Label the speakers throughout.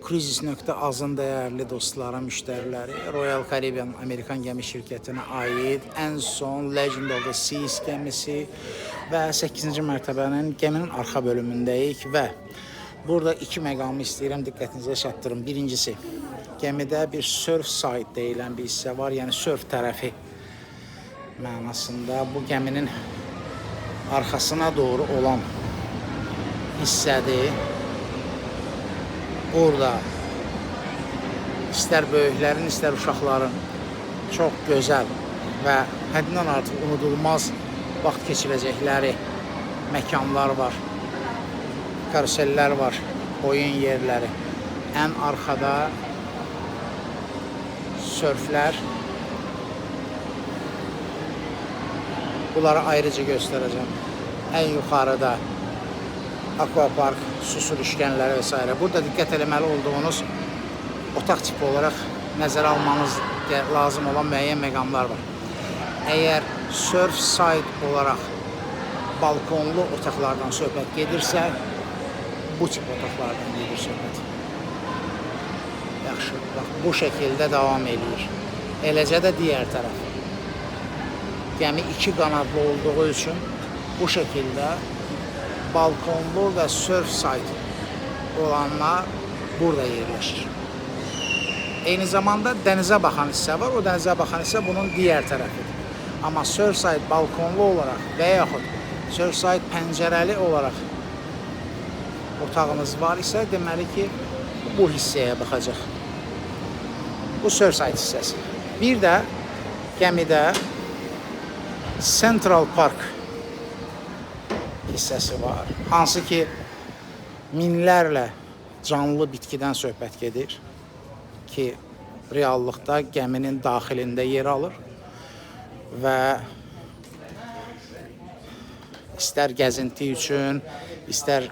Speaker 1: Cruises.az-ın dəyərli dostları, müştəriləri, Royal Caribbean Amerikan gəmi şirkətinə aid ən son Legend of the Seas gəmisi və 8-ci mərtəbənin gəminin arxa bölümündəyik və burada iki məqamı istəyirəm diqqətinizə çatdırım. Birincisi, gəmidə bir surf side deyilən bir hissə var, yəni surf tərəfi mənasında bu gəminin arxasına doğru olan hissədir. Burada istər böyüklərin, istər uşaqların çox gözəl və həddindən artıq unudulmaz vaxt keçirəcəkləri məkanlar var, karusellər var, oyun yerləri. Ən arxada sörflər. Bunları ayrıca göstərəcəm. Ən yuxarıda akvapark, su sürüşkənləri və s. Burada diqqət eləməli olduğunuz otaq tipi olaraq nəzərə almanız lazım olan müəyyən məqamlar var. Əgər surf side olaraq balkonlu otaqlardan söhbət gedirsə, bu tip otaqlardan gedir söhbət. Yaxşı, bax, bu şəkildə davam edir. Eləcə də digər tərəf. Gəmi iki qanadlı olduğu üçün bu şəkildə balkonlu və surf side olanlar burada yerləşir. Eyni zamanda dənizə baxan hissə var. O dənizə baxan hissə bunun digər tərəfidir. Amma surf side balkonlu olaraq və yaxud surf side pəncərəli olaraq otağınız var isə, deməli ki, bu hissəyə baxacaq. Bu surf side hissəsi. Bir də gəmidə Central Park hissəsi var. Hansı ki, minlərlə canlı bitkidən söhbət gedir ki, reallıqda gəminin daxilində yer alır və istər gəzinti üçün, istər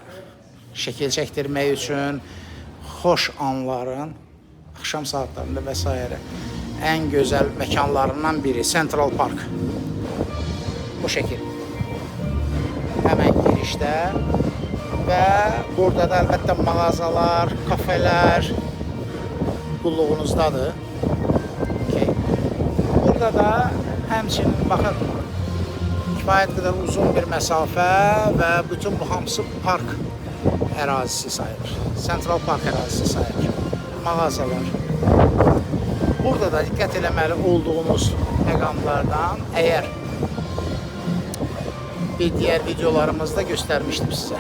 Speaker 1: şəkil çəkdirmək üçün xoş anların axşam saatlarında və s. ən gözəl məkanlarından biri Central Park. Bu şəkil. Həmən girişdə və burada da əlbəttə mağazalar, kafelər qulluğunuzdadır. Okay. Burada da həmçinin baxın, kifayət qədər uzun bir məsafə və bütün bu hamısı park ərazisi sayılır. Central Park ərazisi sayılır. Mağazalar. Burada da diqqət eləməli olduğunuz məqamlardan, əgər bir diğer videolarımızda göstermiştim size.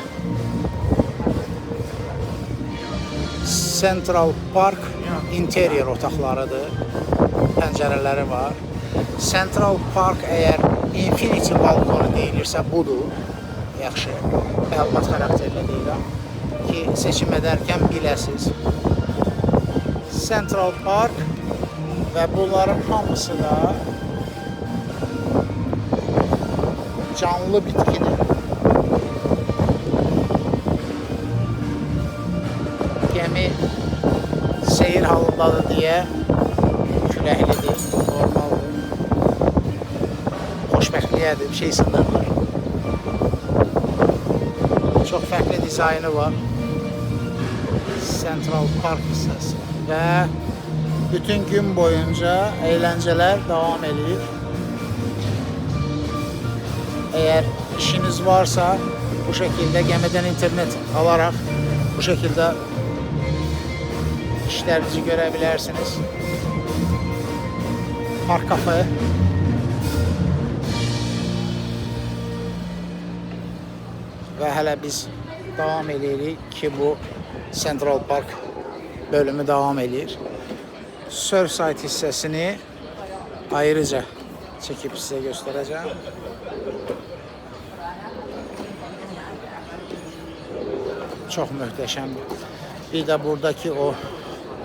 Speaker 1: Central Park interior otaqlarıdır. Pəncərələri var. Central Park əgər Infinity balkonu deyilirsə budur. Yaxşı, məlumat xarakterli deyirəm ki, seçim edərkən biləsiz. Central Park və bunların hamısı da canlı bitkidir. Gəmi seyir halındadır deyə küləklidir, normaldır. Xoşbəxtliyədir, bir şey sınırdır. Çox fərqli dizaynı var. Central Park hissəsi və bütün gün boyunca əyləncələr davam edir. Eğer işiniz varsa bu şekilde gəmidən internet alarak bu şekilde işlerinizi görebilirsiniz. Park kafe. Ve hələ biz devam edirik ki, bu Central Park bölümü devam edir. Surfside hissəsini ayrıca çekip size göstereceğim. Çok möhtəşəmdir. Bir de buradaki o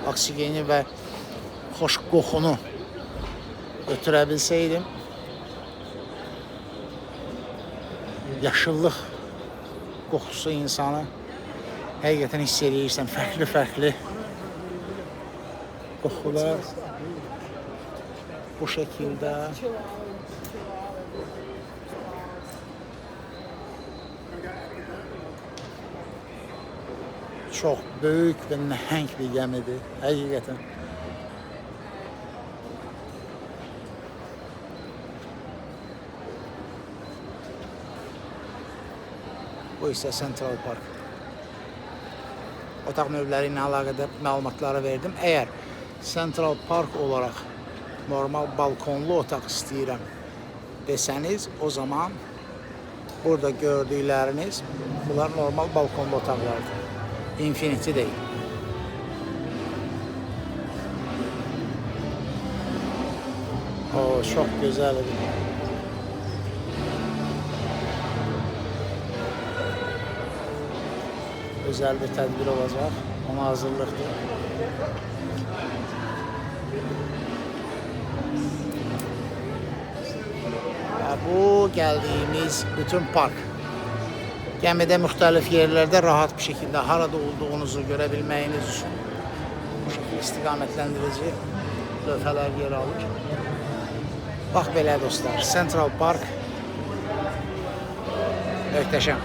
Speaker 1: oksigeni ve hoş kokunu götürebilseydim, yaşıllıq kokusu insanı həqiqətən hiss edirsən. Fərqli kokular bu şekilde. Çox böyük və nəhəng bir gəmidir, həqiqətən. Bu isə Central Park. Otaq növləri ilə əlaqədar məlumatları verdim. Əgər Central Park olaraq normal balkonlu otaq istəyirəm desəniz, o zaman burada gördükləriniz bunlar normal balkonlu otaqlardır. Infinity deyil. O, çox gözəldir. Özel bir tədbir olacaq. Ona hazırlıqdır. Bu gəldiyimiz bütün park. Gəmidə müxtəlif yerlərdə rahat bir şəkildə harada olduğunuzu görə bilməyiniz üçün bu şəkildə istiqamətləndirici lövhələr yer alır. Bax belə dostlar, Central Park möhtəşəm.